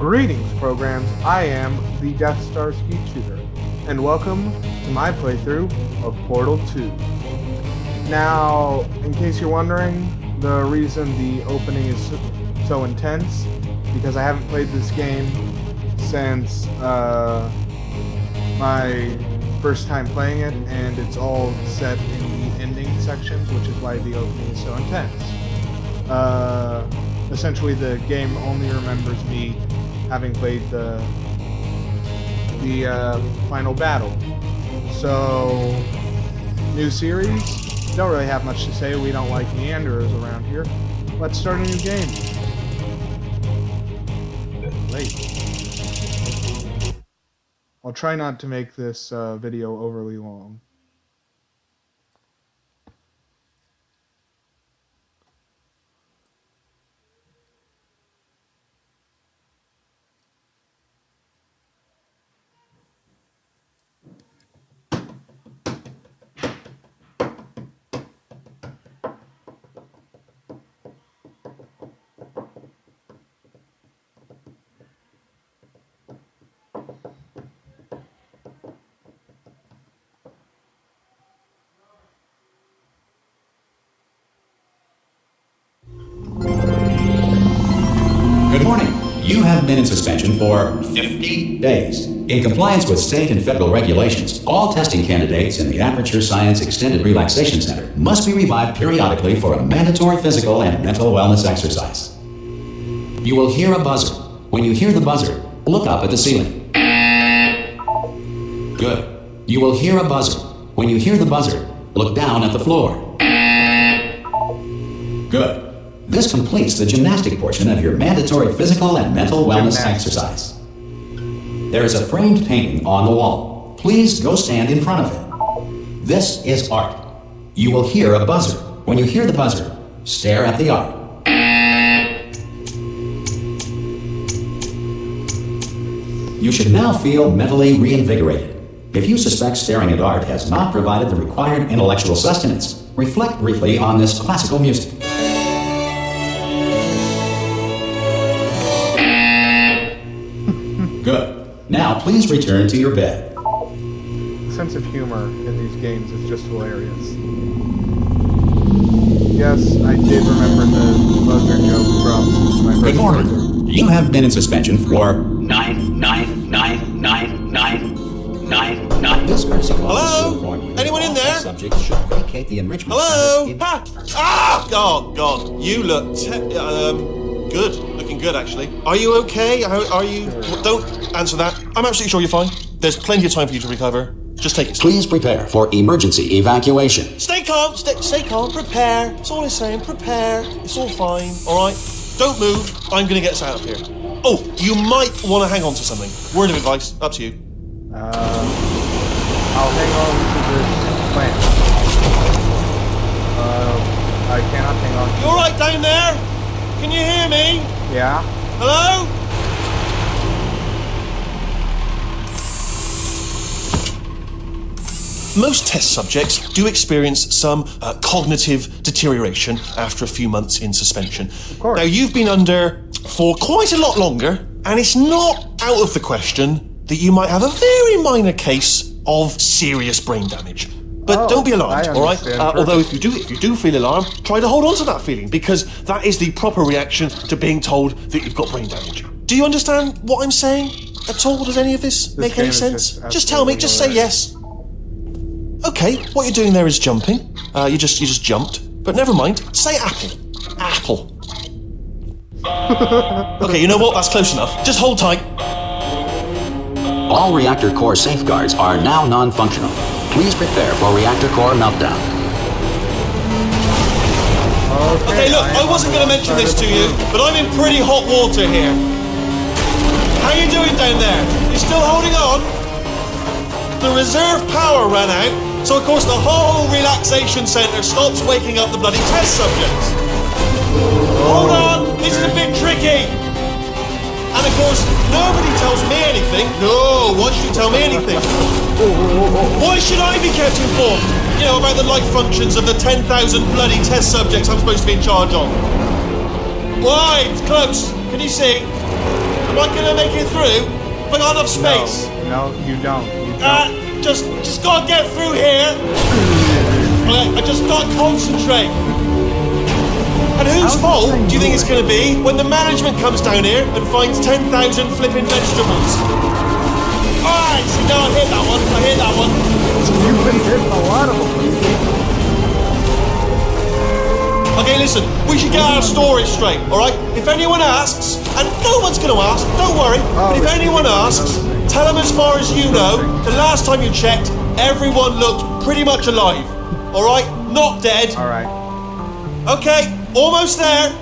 Greetings, programs. I am the Death Star Ski Shooter, and welcome to my playthrough of Portal 2. Now, in case you're wondering, the reason the opening is so intense, because I haven't played this game since my first time playing it, and it's all set in the ending sections, which is why the opening is so intense. Essentially, the game only remembers me having played the final battle. So, new series, don't really have much to say. We don't like meanderers around here. Let's start a new game. Late. I'll try not to make this video overly long. Good morning. You have been in suspension for 50 days. In compliance with state and federal regulations, all testing candidates in the Aperture Science Extended Relaxation Center must be revived periodically for a mandatory physical and mental wellness exercise. You will hear a buzzer. When you hear the buzzer, look up at the ceiling. Good. You will hear a buzzer. When you hear the buzzer, look down at the floor. Good. This completes the gymnastic portion of your mandatory physical and mental wellness exercise. There is a framed painting on the wall. Please go stand in front of it. This is art. You will hear a buzzer. When you hear the buzzer, stare at the art. You should now feel mentally reinvigorated. If you suspect staring at art has not provided the required intellectual sustenance, reflect briefly on this classical music. Good. Now please return to your bed. The sense of humor in these games is just hilarious. Yes, I did remember the buzzer joke from my first Good morning. playthrough. You have been in suspension for 9999999. This courtesy call Hello? will inform you Anyone that in all there? subjects should vacate the enrichment Hello? center. Oh, God. You look good. Looking good, actually. Are you okay? Are you... Well, don't answer that. I'm absolutely sure you're fine. There's plenty of time for you to recover. Just take it slow. Please prepare for emergency evacuation. Stay calm. Stay calm. Prepare. That's all I'm saying. Prepare. It's all fine. All right? Don't move. I'm going to get us out of here. Oh, you might want to hang on to something. Word of advice. Up to you. I'll hang on to this plant. I cannot hang on. You all right down there? Can you hear me? Yeah? Hello? Most test subjects do experience some cognitive deterioration after a few months in suspension. Of course. Now, you've been under for quite a lot longer, and it's not out of the question that you might have a very minor case of serious brain damage. But don't be alarmed, I all right? understand Although if you do feel alarmed, try to hold on to that feeling, because that is the proper reaction to being told that you've got brain damage. Do you understand what I'm saying at all? Does any of this make game any is sense? just Just tell me, just say hilarious. yes. Okay, what you're doing there is jumping. You just jumped. But never mind. Say apple. Apple. Okay, you know what? That's close enough. Just hold tight. All reactor core safeguards are now non-functional. Please prepare for reactor core meltdown. Okay, look, I wasn't going to mention this to you, but I'm in pretty hot water here. How you doing down there? You still holding on? The reserve power ran out, so of course the whole relaxation centre stops waking up the bloody test subjects. Hold on, this is a bit tricky. And of course, nobody tells me anything. No, why should you tell me anything? Why should I be kept informed? You know, about the life functions of the 10,000 bloody test subjects I'm supposed to be in charge of. Why? It's close. Can you see? Am I gonna make it through? Have I got enough space? No, you don't. You don't. Just gotta get through here. I just gotta concentrate. And whose fault do you think it's gonna be when the management comes down here and finds 10,000 flipping vegetables? Alright, see, no, I hit that one. You've been hitting a lot of them. Okay, listen, we should get our story straight, alright? If anyone asks, and no one's gonna ask, don't worry, but if anyone asks, tell them as far as you know, the last time you checked, everyone looked pretty much alive. Alright? Not dead. Alright. Okay, almost there.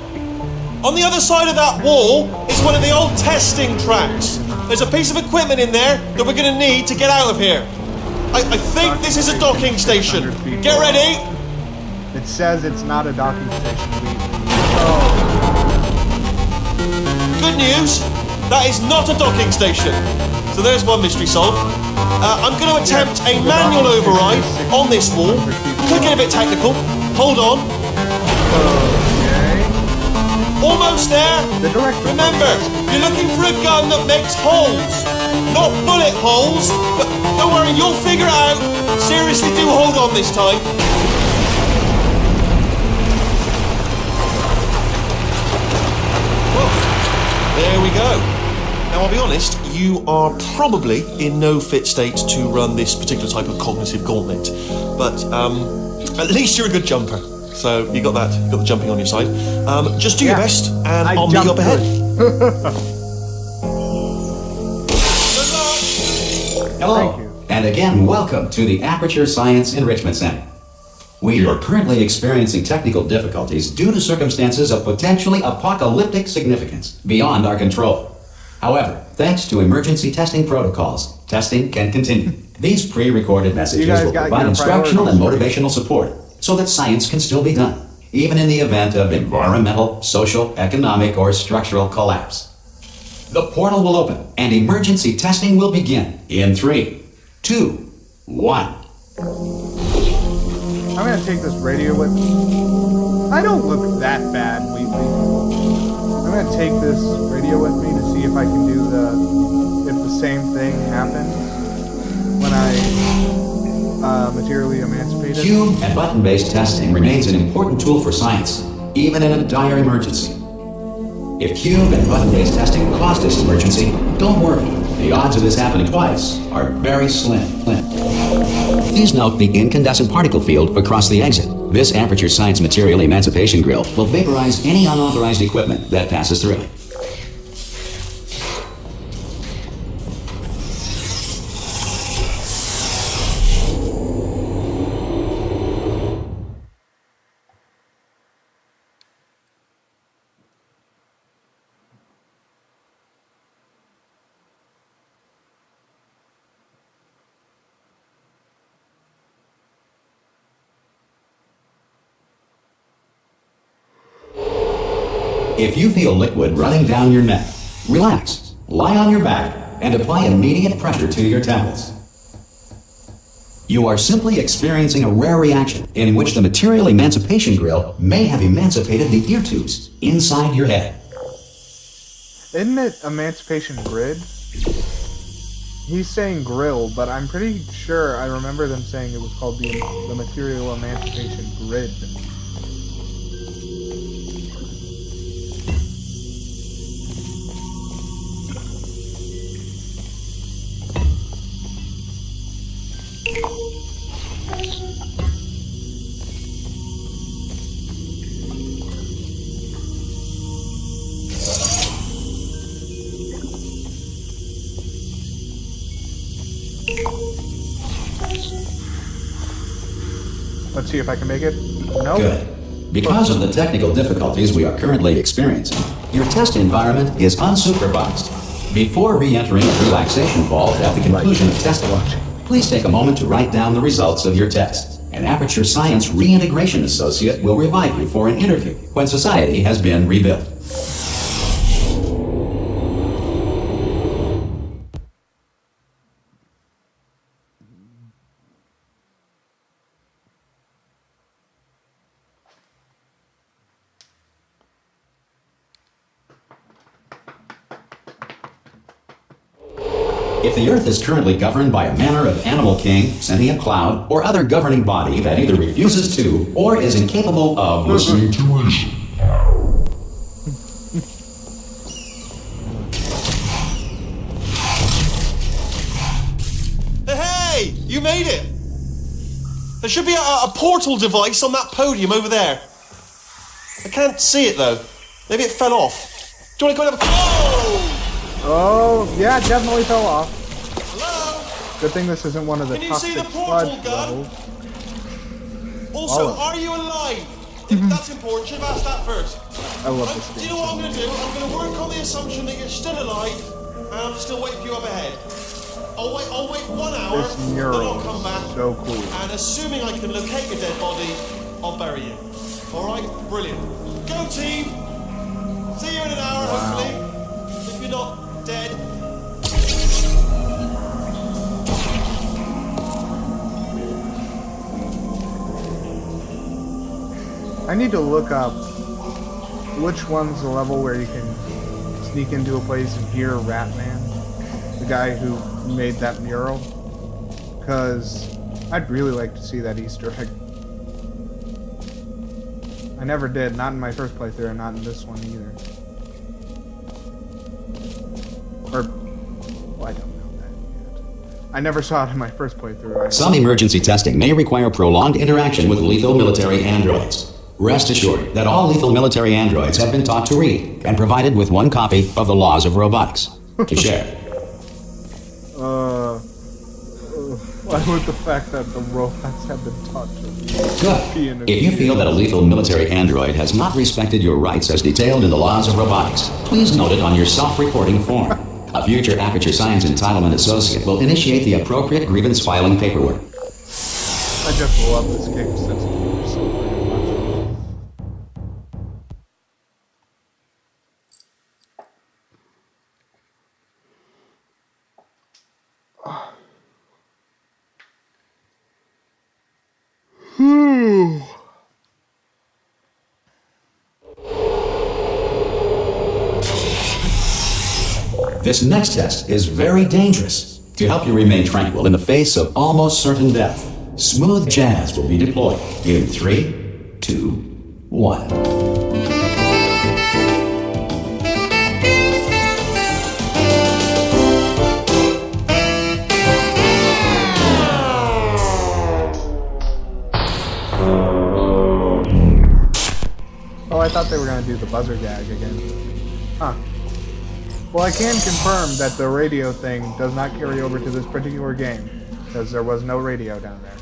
On the other side of that wall is one of the old testing tracks. There's a piece of equipment in there that we're gonna need to get out of here. I think this is a docking station. Get ready. It says it's not a docking station. Good news, that is not a docking station. So there's one mystery solved. I'm going to attempt a manual override on this wall. Could get a bit technical. Hold on. Okay. Almost there. The director. Remember, you're looking for a gun that makes holes. Not bullet holes, but don't worry, you'll figure it out. Seriously, do hold on this time. There we go. Now, I'll be honest, you are probably in no fit state to run this particular type of cognitive gauntlet. But at least you're a good jumper. So you got that, you got the jumping on your side. Just do your best, and I'll meet you up ahead. Hello, Thank you. and again, welcome to the Aperture Science Enrichment Center. We are currently experiencing technical difficulties due to circumstances of potentially apocalyptic significance beyond our control. However, thanks to emergency testing protocols, testing can continue. These pre-recorded messages will provide instructional and motivational support so that science can still be done, even in the event of environmental, social, economic, or structural collapse. The portal will open and emergency testing will begin in 3, 2, 1. I'm gonna take this radio with me. I don't look that bad, Wheatley. I'm gonna take this radio with me to see if I can do if the same thing happens when I materially emancipated. Cube and button-based testing remains an important tool for science, even in a dire emergency. If cube and button-based testing caused this emergency, don't worry. The odds of this happening twice are very slim. Please note the incandescent particle field across the exit. This Aperture Science Material Emancipation Grill will vaporize any unauthorized equipment that passes through it. If you feel liquid running down your neck, relax, lie on your back, and apply immediate pressure to your temples. You are simply experiencing a rare reaction in which the Material Emancipation Grill may have emancipated the ear tubes inside your head. Isn't it Emancipation Grid? He's saying grill, but I'm pretty sure I remember them saying it was called the Material Emancipation Grid. Let's see if I can make it. Nope. Good. Because of the technical difficulties we are currently experiencing, your test environment is unsupervised. Before re-entering a relaxation vault at the conclusion of testing, please take a moment to write down the results of your test. An Aperture Science Reintegration Associate will revive you for an interview when society has been rebuilt. If the Earth is currently governed by a manner of animal king, sentient cloud, or other governing body that either refuses to or is incapable of listening to reason. Hey, you made it! There should be a portal device on that podium over there. I can't see it though. Maybe it fell off. Do you want to go and have a... Oh, yeah, it definitely fell off. Hello? Good thing this isn't one of the Can you see toxic the portal sludge gun? levels. Also, Oh. are you alive? That's important. Should have asked that first. I love this Do game. you know what I'm going to do? I'm going to work on the assumption that you're still alive, and I'm still waiting for you up ahead. I'll wait 1 hour, This then mural I'll come back, is so cool. and assuming I can locate your dead body, I'll bury you. Alright? Brilliant. Go team! See you in an hour, hopefully. If you're not dead. I need to look up which one's the level where you can sneak into a place and hear Ratman, the guy who made that mural, because I'd really like to see that Easter egg. I never did, not in my first playthrough, and not in this one either. Or, well, I don't know that yet. I never saw it in my first playthrough. Some emergency testing may require prolonged interaction with lethal military androids. Rest assured that all lethal military androids have been taught to read and provided with one copy of the Laws of Robotics to share. Why would the fact that the robots have been taught to Good. If you feel that a lethal military android has not respected your rights as detailed in the Laws of Robotics, please note it on your self-reporting form. A future Aperture Science Entitlement Associate will initiate the appropriate grievance filing paperwork. I just love this game since it's so very much. This next test is very dangerous. To help you remain tranquil in the face of almost certain death, smooth jazz will be deployed in 3, 2, 1. Oh, I thought they were going to do the buzzer gag again. Huh. Well, I can confirm that the radio thing does not carry over to this particular game, because there was no radio down there.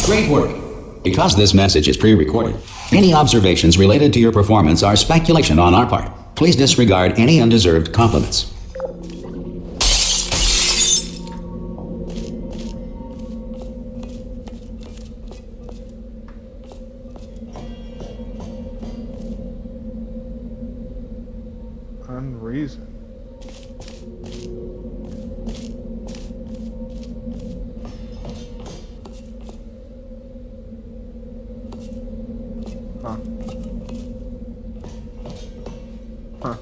Great work. Because this message is pre-recorded, any observations related to your performance are speculation on our part. Please disregard any undeserved compliments. Unreason. Huh. Huh.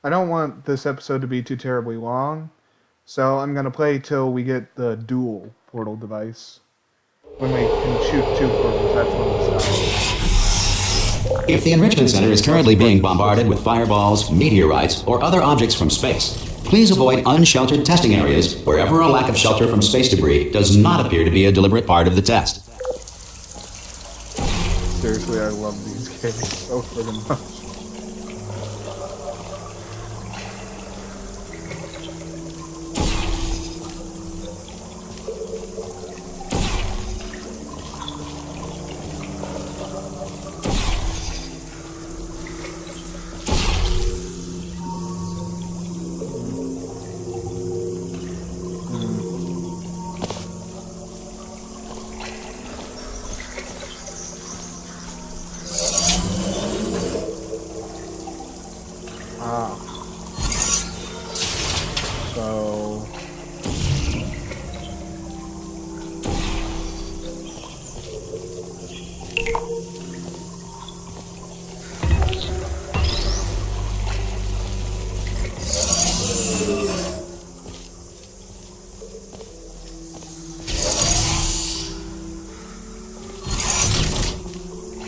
I don't want this episode to be too terribly long, so I'm going to play till we get the dual portal device. When we can shoot two portals, that's when we'll stop. If the Enrichment Center is currently being bombarded with fireballs, meteorites, or other objects from space, please avoid unsheltered testing areas wherever a lack of shelter from space debris does not appear to be a deliberate part of the test. Seriously, I love these games so friggin' much.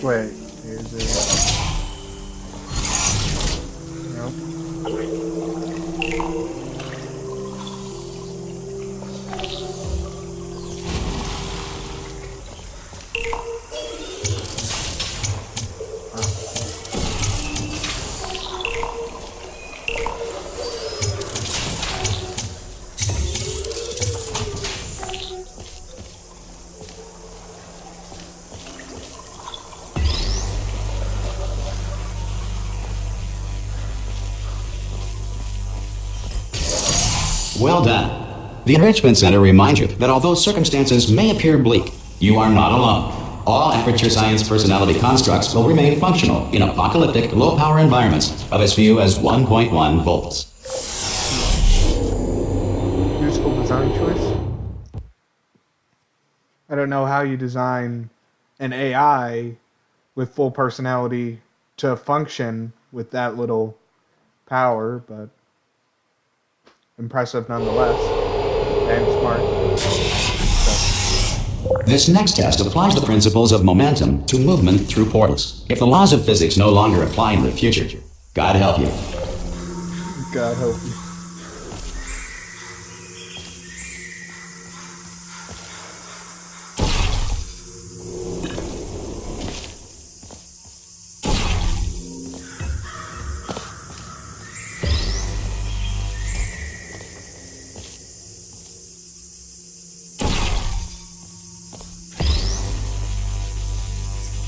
Wait, is it? Nope. Well done. The Enrichment Center reminds you that although circumstances may appear bleak, you are not alone. All Aperture Science personality constructs will remain functional in apocalyptic, low-power environments of as few as 1.1 volts. Useful design choice. I don't know how you design an AI with full personality to function with that little power, but impressive nonetheless. And smart. This next test applies the principles of momentum to movement through portals. If the laws of physics no longer apply in the future, God help you. God help you.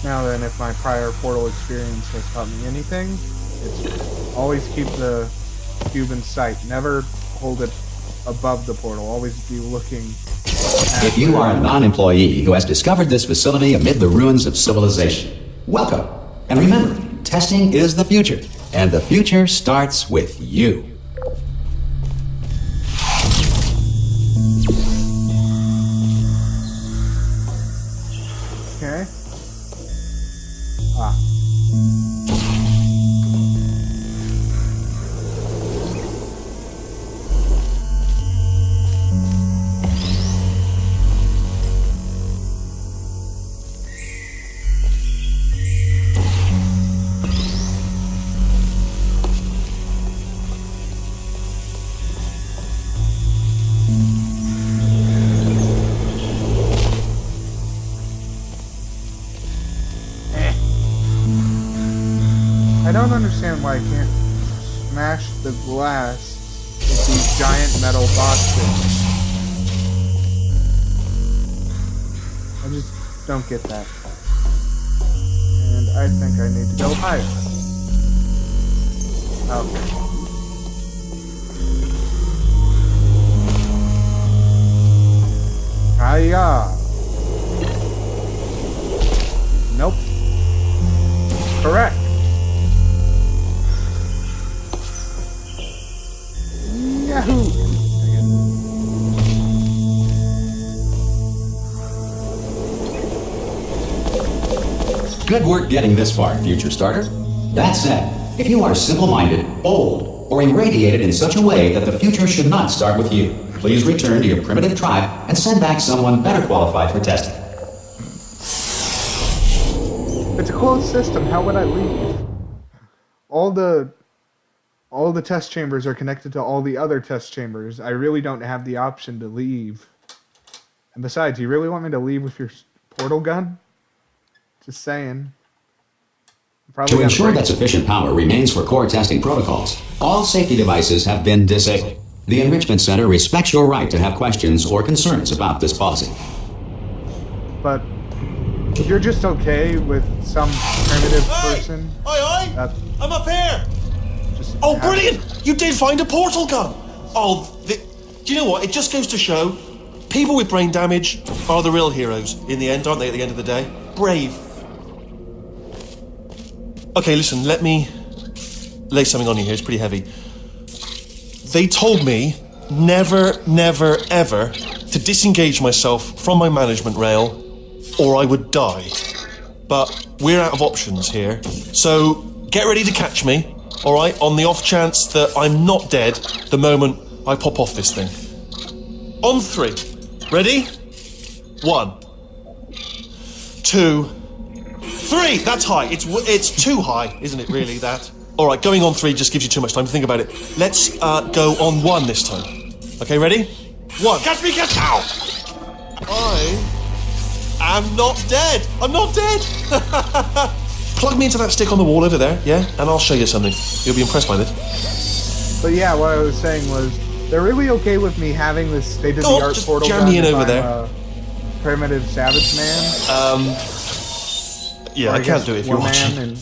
Now then, if my prior Portal experience has taught me anything, it's always keep the cube in sight. Never hold it above the portal. Always be looking at If you are a non-employee who has discovered this facility amid the ruins of civilization, welcome. And remember, testing is the future, and the future starts with you. Okay. Ah. I don't understand why I can't smash the glass with these giant metal boxes. I just don't get that. And I think I need to go higher. Okay. Hiya! Nope. Correct. Yahoo! Good work getting this far, future starter. That said, if you are simple-minded, bold, or irradiated in such a way that the future should not start with you, please return to your primitive tribe and send back someone better qualified for testing. It's a closed system. How would I leave? All the test chambers are connected to all the other test chambers. I really don't have the option to leave. And besides, you really want me to leave with your portal gun? Just saying. To ensure that sufficient power remains for core testing protocols, all safety devices have been disabled. The Enrichment Center respects your right to have questions or concerns about this policy. But you're just okay with some primitive person? Aye, that I'm up here! just Oh, has- brilliant! You did find a portal gun! Oh, do you know what? It just goes to show, people with brain damage are the real heroes in the end, aren't they, at the end of the day? Brave. Okay, listen, let me lay something on you here. It's pretty heavy. They told me never, never, ever to disengage myself from my management rail or I would die. But we're out of options here. So get ready to catch me, all right, on the off chance that I'm not dead the moment I pop off this thing. On 3. Ready? 1, 2, 3! That's high. It's too high, isn't it, really, that? All right, going on 3 just gives you too much time to think about it. Let's go on 1 this time. Okay, ready? 1. Catch me, catch... Ow! I am not dead. I'm not dead. Plug me into that stick on the wall over there, yeah? And I'll show you something. You'll be impressed by this. But yeah, what I was saying was, they're really okay with me having this state-of-the-art just portal jam gun me in if over I'm there. a primitive savage man. Yeah, Or I can't do it if you're watching. and,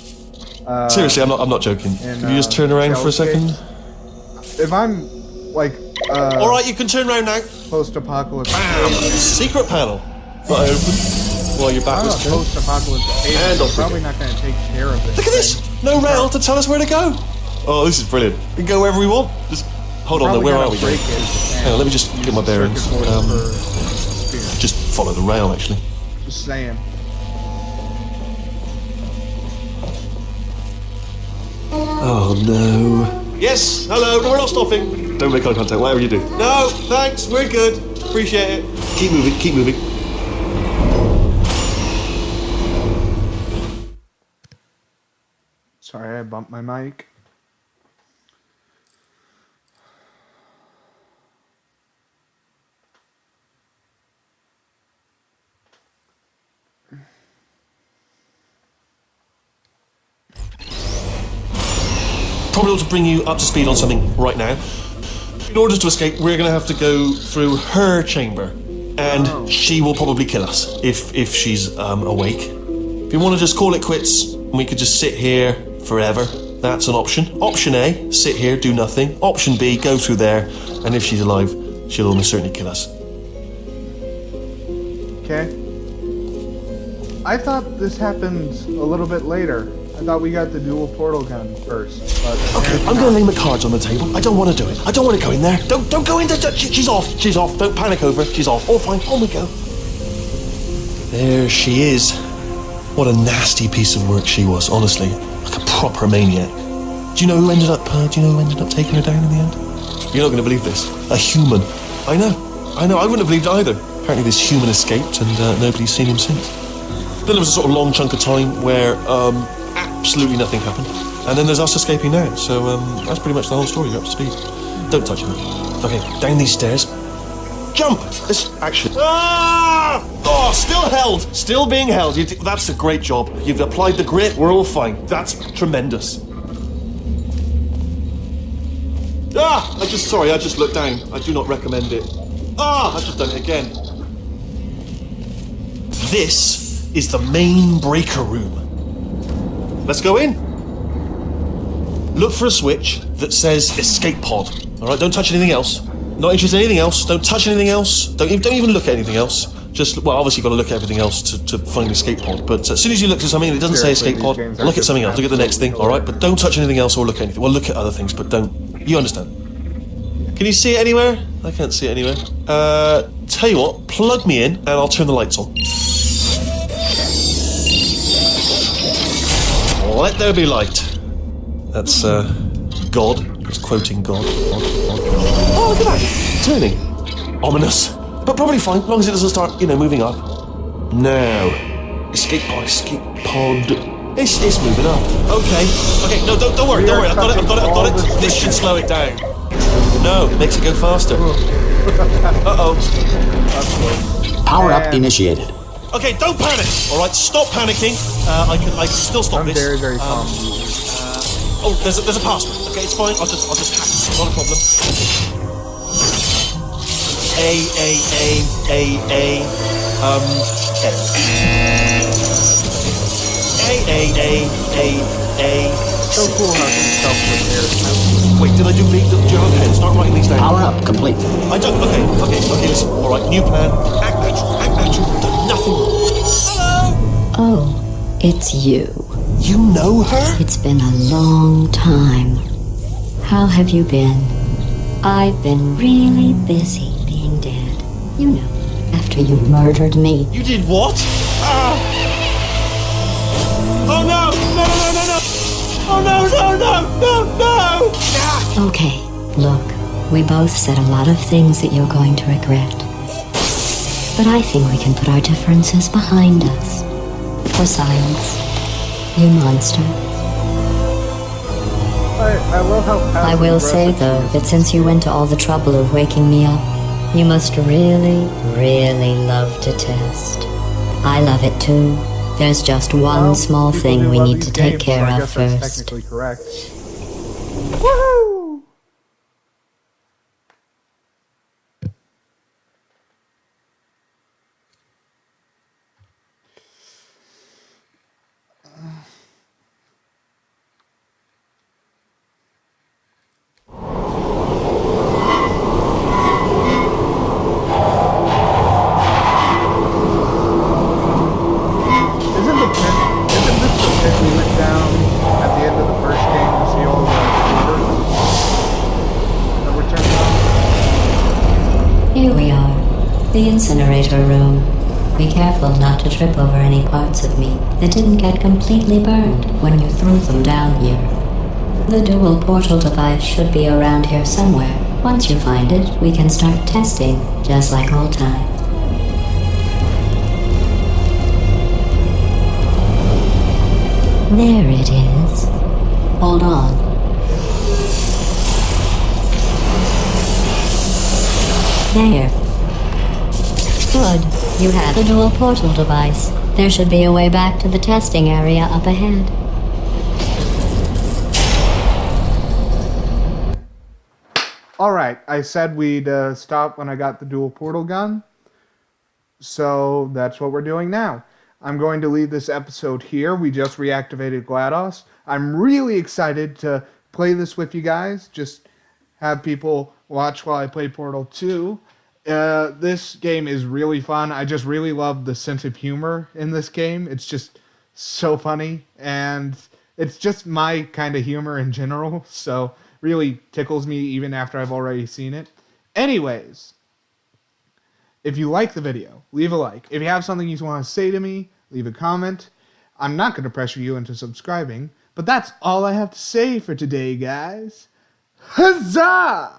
Seriously, I'm not joking. and, Can you just turn around for a second? If I'm, like, All right, you can turn around now. post-apocalyptic... Bam! Secret panel. Not open. While your back I'm a was turned. post-apocalyptic And agent, off I'm we probably go. not going to take care of this. Look at this! No rail to tell us where to go. Oh, this is brilliant. We can go wherever we want. Just hold on, though. Where are we going? Hang on, let me just get my bearings. Just follow the rail, actually. Just saying. Oh no. Yes, hello, no, we're not stopping. Don't make eye contact, whatever you do. No, thanks, we're good. Appreciate it. Keep moving, keep moving. Sorry, I bumped my mic. Probably ought to bring you up to speed on something right now. In order to escape, we're going to have to go through her chamber. And she will probably kill us if she's awake. If you want to just call it quits, and we could just sit here forever, that's an option. Option A, sit here, do nothing. Option B, go through there, and if she's alive, she'll almost certainly kill us. Okay. I thought this happened a little bit later. I thought we got the dual portal gun first. But Okay, I'm going to lay my cards on the table. I don't want to do it. I don't want to go in there. Don't go in there. She's off. She's off. Don't panic over it. She's off. All fine. On we go. There she is. What a nasty piece of work she was, honestly. Like a proper maniac. Do you know who ended up taking her down in the end? You're not going to believe this. A human. I know. I wouldn't have believed either. Apparently this human escaped and nobody's seen him since. Then there was a sort of long chunk of time where absolutely nothing happened. And then there's us escaping now. So that's pretty much the whole story. You're up to speed. Don't touch him. Okay, down these stairs. Jump! This actually... Ah! Oh, still held. Still being held. That's a great job. You've applied the grit. We're all fine. That's tremendous. Ah! I just looked down. I do not recommend it. Ah! I've just done it again. This is the main breaker room. Let's go in. Look for a switch that says escape pod. All right, don't touch anything else. Not interested in anything else. Don't touch anything else. Don't even look at anything else. Just, well, obviously you've got to look at everything else to find the escape pod. But as soon as you look at something and it doesn't say escape pod, look at something else. Look at the next thing, all right? But don't touch anything else or look at anything. Well, look at other things, but don't. You understand? Can you see it anywhere? I can't see it anywhere. Tell you what, plug me in and I'll turn the lights on. Let there be light. That's, God. It's quoting God. Oh, look at that. Turning. Ominous. But probably fine, as long as it doesn't start, moving up. Now. Escape pod. It's moving up. Okay, no, don't worry. I've got it. This should slow it down. No, it makes it go faster. Uh-oh. Power up initiated. Okay, don't panic. All right, stop panicking. I can still stop I'm this. very, very calm. There's a password. Okay, it's fine. I'll just hack it. Not a problem. A. So cool how some self-repairs. Wait, did I do you have a pen? Start writing these down. Power up complete. I don't. Okay, listen. All right, new plan. Act natural. I've done nothing wrong. Hello. Oh, it's you. You know her? It's been a long time. How have you been? I've been really busy being dead. You know, after you murdered me. You did what? Oh no! Oh no! Okay, look, we both said a lot of things that you're going to regret. But I think we can put our differences behind us. For science you monster. I love how I will say, passive-aggressive though, she is. that since you went to all the trouble of waking me up, you must really, really love to test. I love it too. There's just one Well, small people thing do we love need these to take games, care so I of guess that's first. technically correct. Woohoo! Isn't this the pit we went down at the end of the first game to see all the quarters that were turned on? Here we are, the incinerator room. Be careful not to trip over any parts of me that didn't get completely burned when you threw them down here. The dual portal device should be around here somewhere. Once you find it, we can start testing, just like old times. There it is. Hold on. There. Good. You have the dual portal device. There should be a way back to the testing area up ahead. Alright, I said we'd stop when I got the dual portal gun. So that's what we're doing now. I'm going to leave this episode here. We just reactivated GLaDOS. I'm really excited to play this with you guys. Just have people watch while I play Portal 2. This game is really fun. I just really love the sense of humor in this game. It's just so funny, and it's just my kind of humor in general, so really tickles me even after I've already seen it. Anyways, if you like the video, leave a like. If you have something you want to say to me, leave a comment. I'm not going to pressure you into subscribing, but that's all I have to say for today, guys. Huzzah!